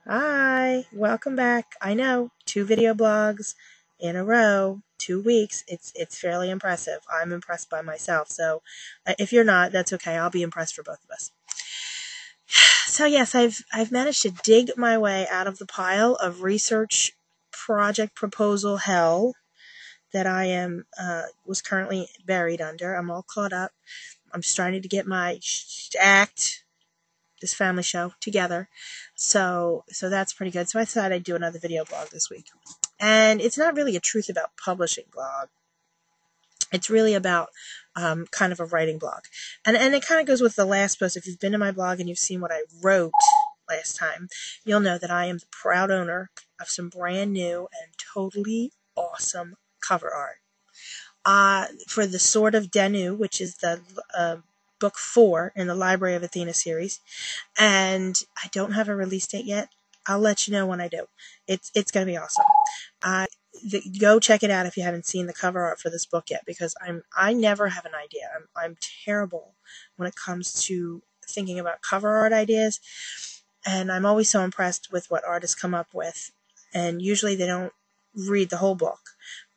Hi, welcome back. I know, 2 video blogs in a row, 2 weeks. It's fairly impressive. I'm impressed by myself. So, if you're not, that's okay. I'll be impressed for both of us. So yes, I've managed to dig my way out of the pile of research project proposal hell that I was currently buried under. I'm all caught up. I'm starting to get my this family show together. So that's pretty good. So I thought I'd do another video blog this week. And it's not really a truth about publishing blog. It's really about kind of a writing blog. And it kind of goes with the last post. If you've been to my blog and you've seen what I wrote last time, you'll know that I am the proud owner of some brand new and totally awesome cover art. For the Sword of Denu, which is the book 4 in the Library of Athena series, and I don't have a release date yet. I'll let you know when I do. It's going to be awesome. Go check it out if you haven't seen the cover art for this book yet, because I never have an idea. I'm terrible when it comes to thinking about cover art ideas, and I'm always so impressed with what artists come up with, and usually they don't read the whole book.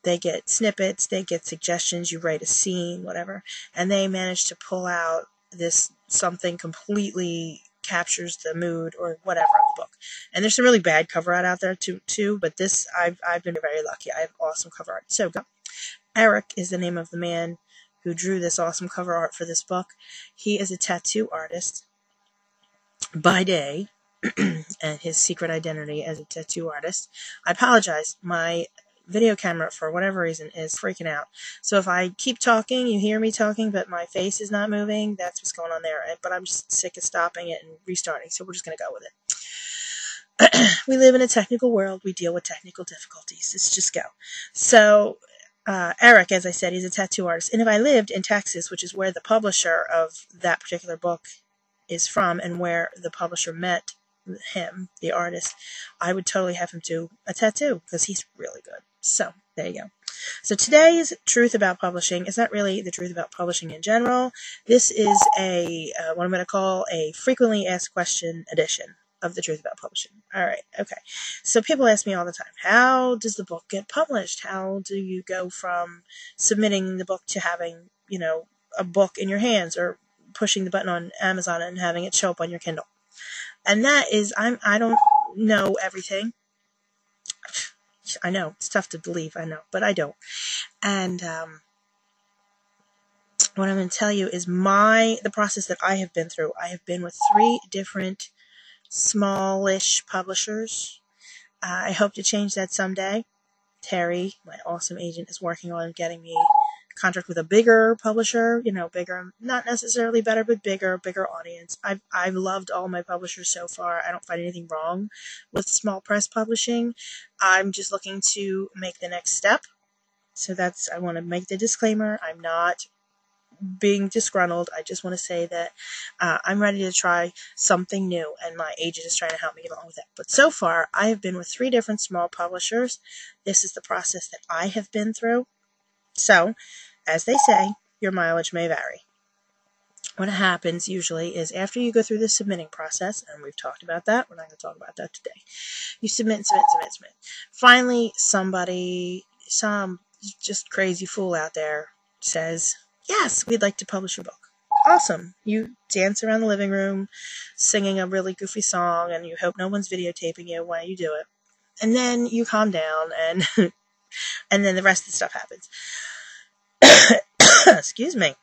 They get snippets, they get suggestions, you write a scene, whatever, and they manage to pull out this something completely captures the mood or whatever of the book. And there's some really bad cover art out there too, but this, I've been very lucky. I have awesome cover art. So Eric is the name of the man who drew this awesome cover art for this book. He is a tattoo artist by day, and his secret identity as a tattoo artist. I apologize. My video camera, for whatever reason, is freaking out. So if I keep talking, you hear me talking, but my face is not moving, that's what's going on there. But I'm just sick of stopping it and restarting, so we're just going to go with it. We live in a technical world. We deal with technical difficulties. Let's just go. So Eric, as I said, he's a tattoo artist. And if I lived in Texas, which is where the publisher of that particular book is from and where the publisher met him, the artist, I would totally have him do a tattoo because he's really good. So there you go. So today's truth about publishing is not really the truth about publishing in general. This is what I'm going to call a frequently asked question edition of the truth about publishing. All right, okay. So people ask me all the time, how does the book get published? How do you go from submitting the book to having, a book in your hands, or pushing the button on Amazon and having it show up on your Kindle? And that is, I don't know everything. I know, it's tough to believe, I know, but I don't. And what I'm going to tell you is the process that I have been through. I have been with 3 different smallish publishers. I hope to change that someday. Terry, my awesome agent, is working on getting me contract with a bigger publisher, bigger, not necessarily better, but bigger audience. I've loved all my publishers so far. I don't find anything wrong with small press publishing. I'm just looking to make the next step. So I want to make the disclaimer. I'm not being disgruntled. I just want to say that I'm ready to try something new, and my agent is trying to help me get along with that. But so far, I have been with 3 different small publishers. This is the process that I have been through. So, as they say, your mileage may vary. What happens usually is after you go through the submitting process, and we've talked about that, we're not going to talk about that today. You submit. Finally, some just crazy fool out there says, yes, we'd like to publish your book. Awesome. You dance around the living room singing a really goofy song, and you hope no one's videotaping you while you do it. And then you calm down, and and then the rest of the stuff happens. Excuse me.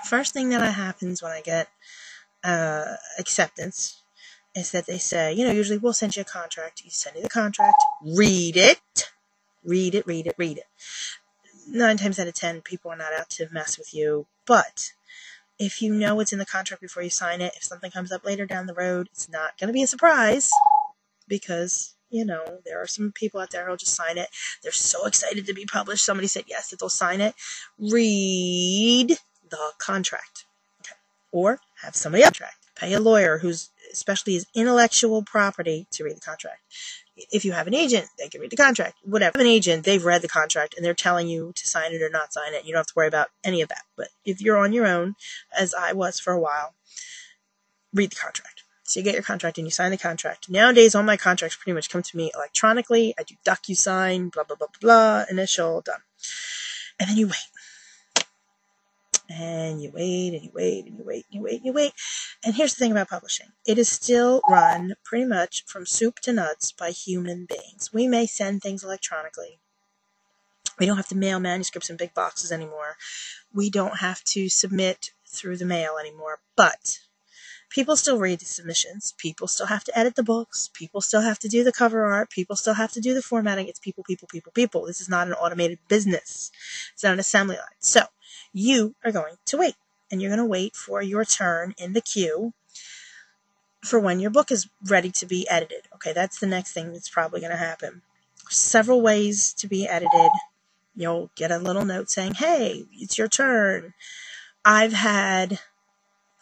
First thing that happens when I get acceptance is that they say, usually we'll send you a contract. You send you the contract, read it. 9 times out of 10, people are not out to mess with you. But if you know what's in the contract before you sign it, if something comes up later down the road, it's not going to be a surprise, because there are some people out there who'll just sign it. They're so excited to be published. Somebody said yes, that they'll sign it. Read the contract. Okay. Or have somebody else contract. Pay a lawyer who's especially his intellectual property to read the contract. If you have an agent, they can read the contract. Whatever. An agent, they've read the contract and they're telling you to sign it or not sign it. You don't have to worry about any of that. But if you're on your own, as I was for a while, read the contract. So you get your contract and you sign the contract. Nowadays, all my contracts pretty much come to me electronically. I do DocuSign, blah, blah, blah, blah, initial, done. And then you wait. And you wait, and you wait, and you wait, and you wait, and you wait. And here's the thing about publishing. It is still run pretty much from soup to nuts by human beings. We may send things electronically. We don't have to mail manuscripts in big boxes anymore. We don't have to submit through the mail anymore. But people still read the submissions. People still have to edit the books. People still have to do the cover art. People still have to do the formatting. It's people, people, people, people. This is not an automated business. It's not an assembly line. So you are going to wait. And you're going to wait for your turn in the queue for when your book is ready to be edited. Okay, that's the next thing that's probably going to happen. Several ways to be edited. You'll get a little note saying, hey, it's your turn. I've had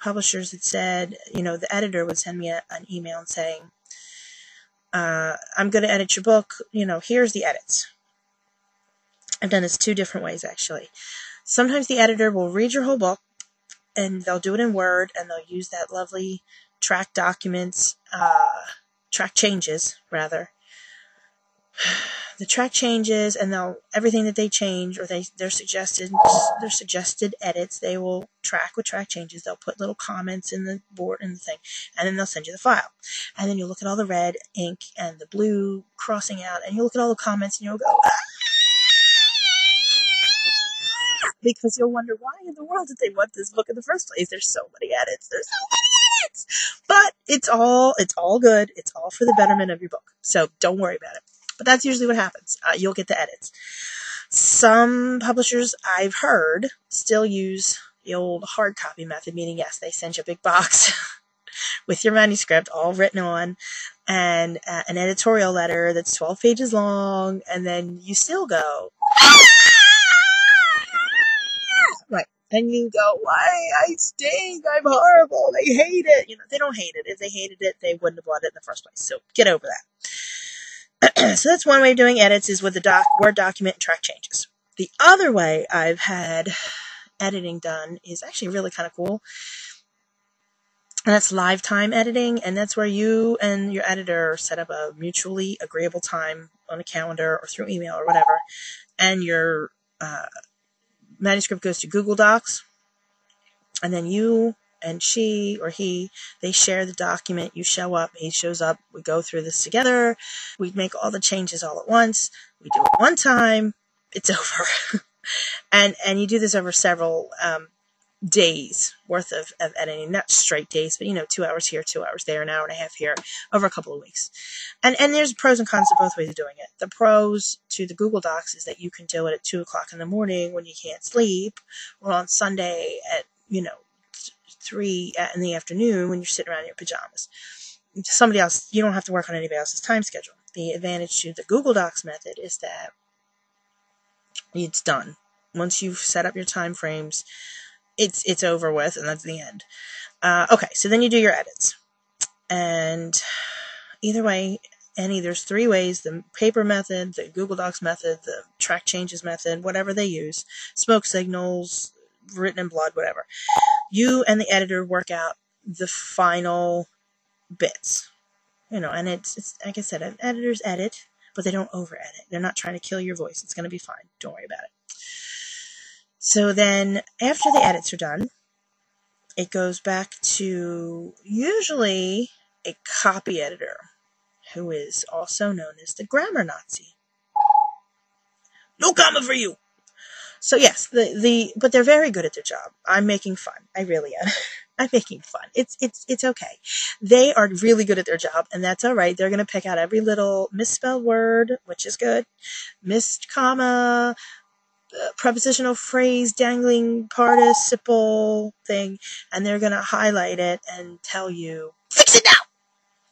publishers that said, the editor would send me an email and saying, I'm going to edit your book. Here's the edits. I've done this 2 different ways, actually. Sometimes the editor will read your whole book, and they'll do it in Word, and they'll use that lovely track changes, rather. The track changes, and everything that they change, or their suggested edits, they will track with track changes. They'll put little comments in the board and the thing, and then they'll send you the file. And then you look at all the red ink and the blue crossing out, and you look at all the comments, and you'll go, because you'll wonder, why in the world did they want this book in the first place? There's so many edits. But it's all good. It's all for the betterment of your book. So don't worry about it. But that's usually what happens. You'll get the edits. Some publishers, I've heard, still use the old hard copy method, meaning, yes, they send you a big box with your manuscript all written on, and an editorial letter that's 12 pages long, and then you still go, right. And you go, why? I stink. I'm horrible. They hate it. They don't hate it. If they hated it, they wouldn't have bought it in the first place. So get over that. So that's one way of doing edits, is with the Word document and track changes. The other way I've had editing done is actually really kind of cool. And that's live time editing. And that's where you and your editor set up a mutually agreeable time on a calendar or through email or whatever. And your manuscript goes to Google Docs. And then you and she or he, they share the document. You show up, he shows up, we go through this together, we make all the changes all at once, we do it one time, it's over. and you do this over several days worth of editing, not straight days, but 2 hours here, 2 hours there, an hour and a half here, over a couple of weeks. And there's pros and cons to both ways of doing it. The pros to the Google Docs is that you can do it at 2 o'clock in the morning when you can't sleep, or on Sunday at 3 in the afternoon when you're sitting around in your pajamas. Somebody else, you don't have to work on anybody else's time schedule. The advantage to the Google Docs method is that it's done. Once you've set up your time frames, it's over with, and that's the end. Okay, so then you do your edits. And either way, there's 3 ways: the paper method, the Google Docs method, the track changes method, whatever they use, smoke signals, written in blood, whatever. You and the editor work out the final bits, and it's like I said, editors edit, but they don't over edit. They're not trying to kill your voice. It's going to be fine. Don't worry about it. So then after the edits are done, it goes back to usually a copy editor, who is also known as the grammar Nazi. No comma for you. So yes, but they're very good at their job. I'm making fun. I really am. I'm making fun. It's okay. They are really good at their job, and that's all right. They're going to pick out every little misspelled word, which is good, missed comma, prepositional phrase, dangling participle thing, and they're going to highlight it and tell you, fix it now!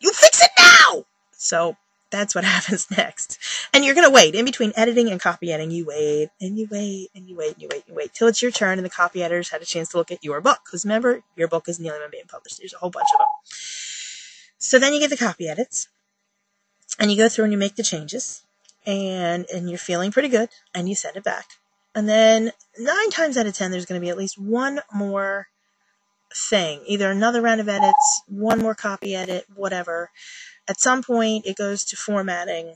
You fix it now! So that's what happens next. And you're going to wait. In between editing and copy editing, you wait, and you wait, and you wait, and you wait, and you wait, till it's your turn and the copy editors had a chance to look at your book. Because remember, your book is nearly being published. There's a whole bunch of them. So then you get the copy edits, and you go through and you make the changes, and you're feeling pretty good, and you send it back. And then 9 times out of 10, there's going to be at least one more thing, either another round of edits, one more copy edit, whatever. At some point, it goes to formatting.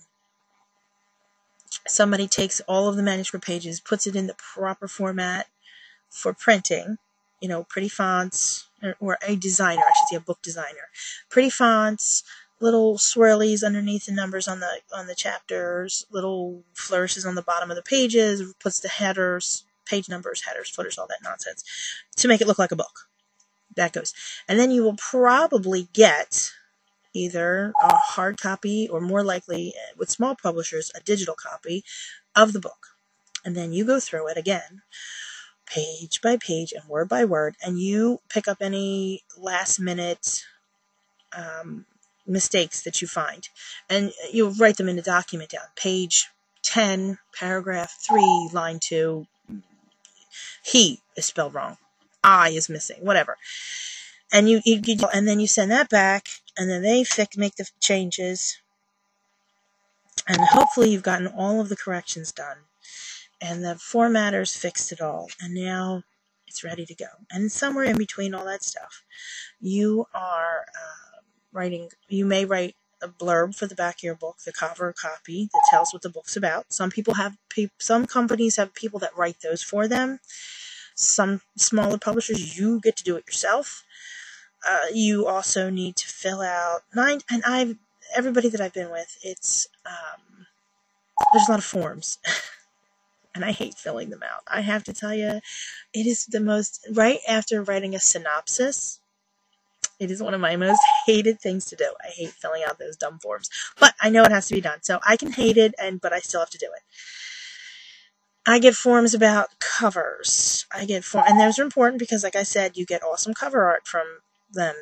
Somebody takes all of the manuscript pages, puts it in the proper format for printing, pretty fonts, or a designer, I should say a book designer. Pretty fonts, little swirlies underneath the numbers on the chapters, little flourishes on the bottom of the pages, puts the headers, page numbers, headers, footers, all that nonsense, to make it look like a book. That goes. And then you will probably get either a hard copy or, more likely, with small publishers, a digital copy of the book. And then you go through it again, page by page and word by word, and you pick up any last-minute mistakes that you find. And you'll write them in the document down. Page 10, paragraph 3, line 2, he is spelled wrong. I is missing, whatever. And and then you send that back, and then they make the changes, and hopefully you've gotten all of the corrections done, and the formatters fixed it all, and now it's ready to go. And somewhere in between all that stuff, you are you may write a blurb for the back of your book, the cover copy that tells what the book's about. Some companies have people that write those for them. Some smaller publishers, you get to do it yourself. You also need to fill out everybody that I've been with, there's a lot of forms, and I hate filling them out. I have to tell you, it is right after writing a synopsis, it is one of my most hated things to do. I hate filling out those dumb forms, but I know it has to be done, so I can hate it, but I still have to do it. I get forms about covers. And those are important because, like I said, you get awesome cover art from them,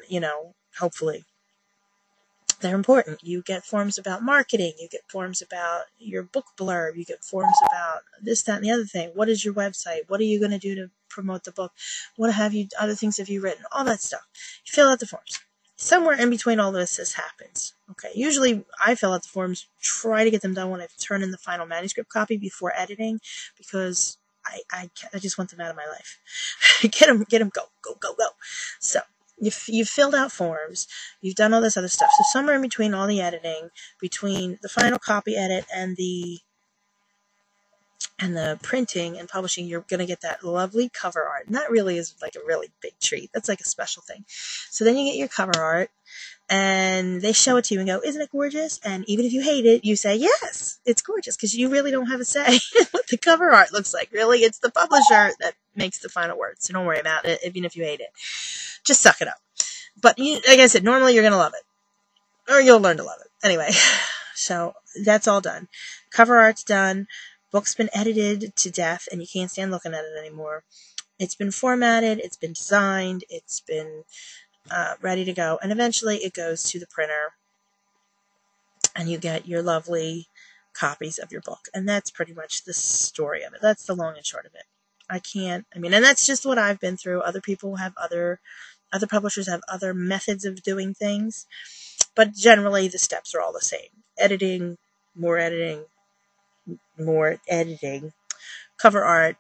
hopefully. They're important. You get forms about marketing. You get forms about your book blurb. You get forms about this, that, and the other thing. What is your website? What are you going to do to promote the book? Other things have you written? All that stuff. You fill out the forms. Somewhere in between all this happens. Okay. Usually I fill out the forms, try to get them done when I turn in the final manuscript copy before editing, because I just want them out of my life. Get them, go. So, you've filled out forms, you've done all this other stuff. So somewhere in between all the editing, between the final copy edit and the printing and publishing, you're going to get that lovely cover art. And that really is like a really big treat. That's like a special thing. So then you get your cover art, and they show it to you and go, isn't it gorgeous? And even if you hate it, you say, yes, it's gorgeous, because you really don't have a say in what the cover art looks like. Really, it's the publisher that makes the final word. So don't worry about it, even if you hate it. Just suck it up. But like I said, normally you're going to love it. Or you'll learn to love it. Anyway, so that's all done. Cover art's done. Book's been edited to death, and you can't stand looking at it anymore. It's been formatted. It's been designed. It's been ready to go. And eventually it goes to the printer, and you get your lovely copies of your book. And that's pretty much the story of it. That's the long and short of it. And that's just what I've been through. Other people have other publishers have other methods of doing things, but generally the steps are all the same. Editing, more editing, cover art,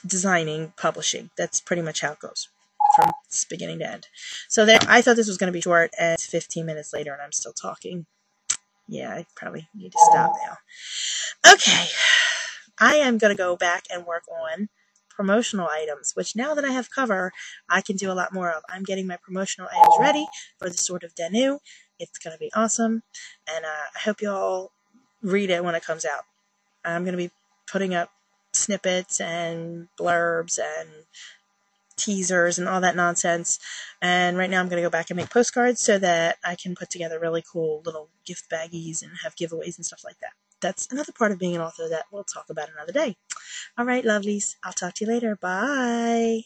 designing, publishing. That's pretty much how it goes from beginning to end. So there, I thought this was going to be short, and it's 15 minutes later and I'm still talking. Yeah, I probably need to stop now. Okay. I am going to go back and work on promotional items, which now that I have cover, I can do a lot more of. I'm getting my promotional items ready for the Sword of Danu. It's going to be awesome, and I hope you all read it when it comes out. I'm going to be putting up snippets and blurbs and teasers and all that nonsense, and right now I'm going to go back and make postcards so that I can put together really cool little gift baggies and have giveaways and stuff like that. That's another part of being an author that we'll talk about another day. All right, lovelies. I'll talk to you later. Bye.